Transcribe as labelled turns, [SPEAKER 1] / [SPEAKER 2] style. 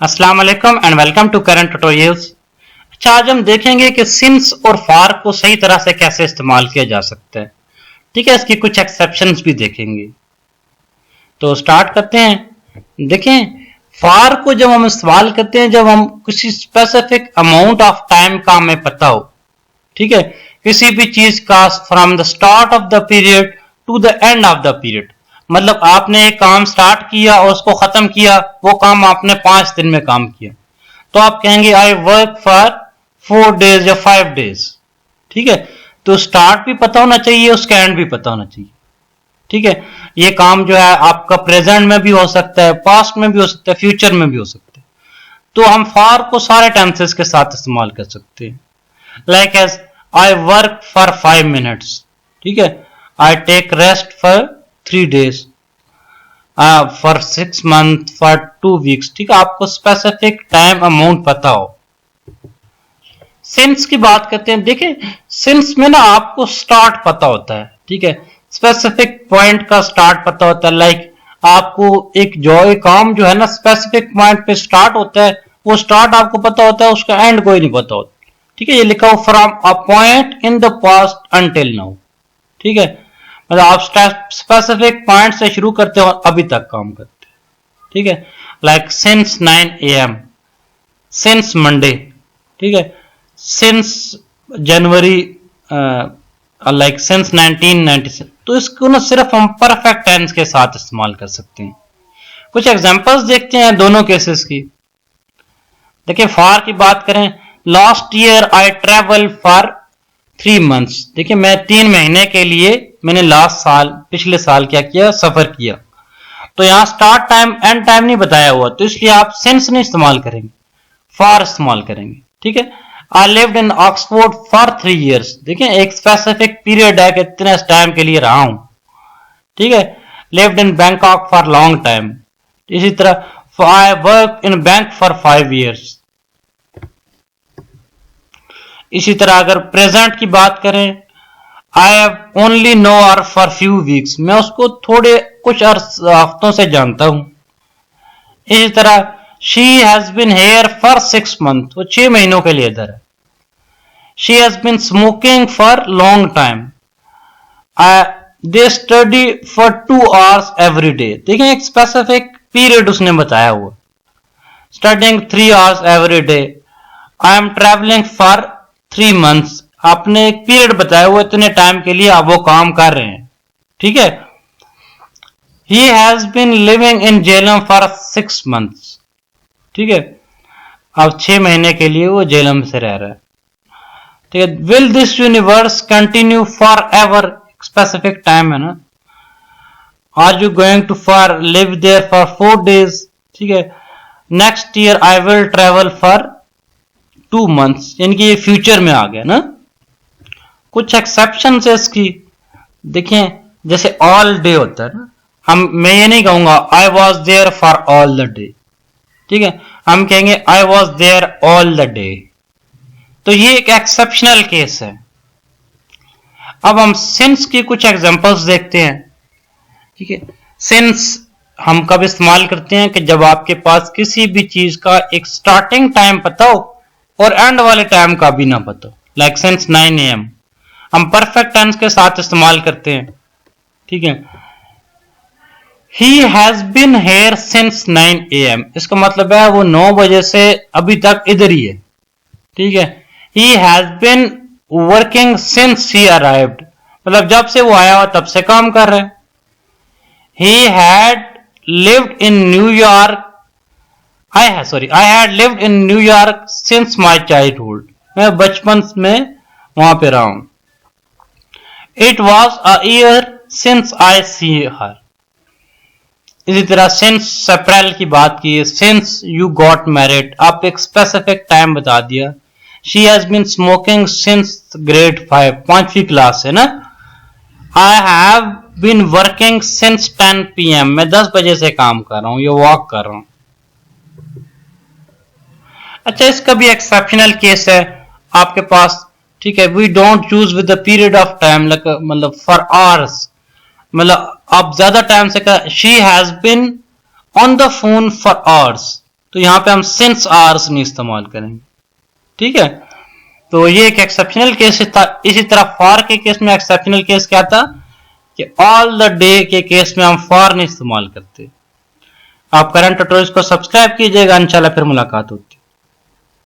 [SPEAKER 1] अस्सलाम वालेकुम and welcome to Current Tutorials. अच्छा, आज हम देखेंगे कि सिंस और फार को सही तरह से कैसे इस्तेमाल किया जा सकता है। ठीक है, इसकी कुछ एक्सेप्शंस भी देखेंगे। तो स्टार्ट करते हैं। देखें, फार को जब हम इस्तेमाल करते हैं जब हम किसी स्पेसिफिक अमाउंट ऑफ टाइम का हमें पता हो। ठीक है, किसी भी चीज का from the start of the period to the end of the period, मतलब आपने एक काम स्टार्ट किया और उसको खत्म किया, वो काम आपने 5 दिन में काम किया, तो आप कहेंगे आई वर्क फॉर 4 डेज या 5 डेज। ठीक है, तो स्टार्ट भी पता होना चाहिए, उसका एंड भी पता होना चाहिए। ठीक है, ये काम जो है आपका प्रेजेंट में भी हो सकता है, पास्ट में भी हो सकता है, फ्यूचर में भी हो सकता है। तो हम फॉर को सारे टेंसेस के साथ इस्तेमाल कर सकते हैं। Like as I work for 5 minutes. ठीक है, I take rest for 3 days, for 6 months, for 2 weeks। ठीक है, आपको स्पेसिफिक टाइम अमाउंट पता हो। सिंस की बात करते हैं। देखिए, सिंस में ना आपको स्टार्ट पता होता है। ठीक है, स्पेसिफिक पॉइंट का स्टार्ट पता होता है। लाइक आपको एक काम जो है ना स्पेसिफिक पॉइंट पे स्टार्ट होता है, वो स्टार्ट आपको पता होता है, उसका एंड कोई नहीं पता होता। ठीक है, ये लिखा हो from a point in the past until now. ठीक है, मतलब आप स्पेसिफिक पॉइंट से शुरू करते हो अभी तक काम करते हैं। ठीक है, like since 9 AM, since Monday. ठीक है, सिंस जनवरी, लाइक सिंस 1996। तो इसको ना सिर्फ हम परफेक्ट टेंस के साथ इस्तेमाल कर सकते हैं। कुछ एग्जांपल्स देखते हैं दोनों केसेस की। देखिए, फॉर की बात करें, last year I travel for 3 months। देखिए, मैं 3 महीने के लिए मैंने लास्ट साल, पिछले साल क्या किया, सफर किया। तो यहां स्टार्ट टाइम एंड टाइम नहीं बताया हुआ, तो इसलिए आप सिंस नहीं इस्तेमाल करेंगे, फॉर इस्तेमाल करेंगे। ठीक है, I lived in Oxford for 3 years। देखिए, एक स्पेसिफिक पीरियड है कि इतने टाइम के लिए रहा हूं। ठीक है, lived in Bangkok for long time. इसी तरह I work in bank for 5 years। इसी तरह अगर प्रेजेंट की बात करें, I have only know her for few weeks. मैं उसको थोड़े कुछ हफ्तों से जानता हूं। इसी तरह she has been here for 6 months। वो 6 महीनों के लिए इधर है। She has been smoking for long time. They study for 2 hours every day. देखिए, एक स्पेसिफिक पीरियड उसने बताया हुआ। Studying 3 hours every day. I am travelling for 3 months। आपने एक पीरियड बताया हुआ, इतने टाइम के लिए आप वो काम कर रहे हैं। ठीक है, he has been living in Jhelum for 6 months। ठीक है, अब 6 महीने के लिए वो जेलम से रह रहा है। ठीक है, will this universe continue for ever. Specific time है ना। Are you going to for live there for 4 days। ठीक है, next year I will travel for 2 months। यानी कि ये फ्यूचर में आ गया ना। कुछ एक्सेप्शन है इसकी। देखिए, जैसे ऑल डे होता है ना, मैं ये नहीं कहूंगा I was there for all the day. ठीक है, हम कहेंगे I was there all the day. तो ये एक एक्सेप्शनल केस है। अब हम सिंस की कुछ एग्जांपल्स देखते हैं। ठीक है, सिंस हम कब इस्तेमाल करते हैं कि जब आपके पास किसी भी चीज का एक स्टार्टिंग टाइम पता हो और एंड वाले टाइम का भी ना पता हो। लाइक सिंस 9 AM हम परफेक्ट टेंस के साथ इस्तेमाल करते हैं। ठीक है, he has been here since 9 AM। इसका मतलब है वो 9 बजे से अभी तक इधर ही है। ठीक है, he has been working since he arrived, मतलब जब से वो आया हुआ तब से काम कर रहे हैं। He had lived in New York. I had lived in New York since my childhood। मैं बचपन में वहां पे रहा हूं। It was a year since I see her। इसी तरह since अप्रैल की बात की, since you got married, आप एक स्पेसिफिक टाइम बता दिया। She has been smoking since grade 5, 5वीं क्लास है ना। I have been working since 10 PM। मैं 10 बजे से काम कर रहा हूं, ये वॉक कर रहा हूं। अच्छा, इसका भी एक्सेप्शनल केस है आपके पास। ठीक है, we don't use with the period of time, मतलब फॉर आवर्स, मतलब आप ज्यादा टाइम से she has been on the phone for hours. तो यहाँ पे हम सिंस आवर्स में इस्तेमाल करेंगे। ठीक है, तो ये एक एक्सेप्शनल केस था। इसी तरह फॉर के केस में एक्सेप्शनल केस क्या था कि ऑल द डे के केस में हम फॉर नहीं इस्तेमाल करते। आप करंट ट्यूटोरियल्स को सब्सक्राइब कीजिएगा, इंशाल्लाह फिर मुलाकात होती है।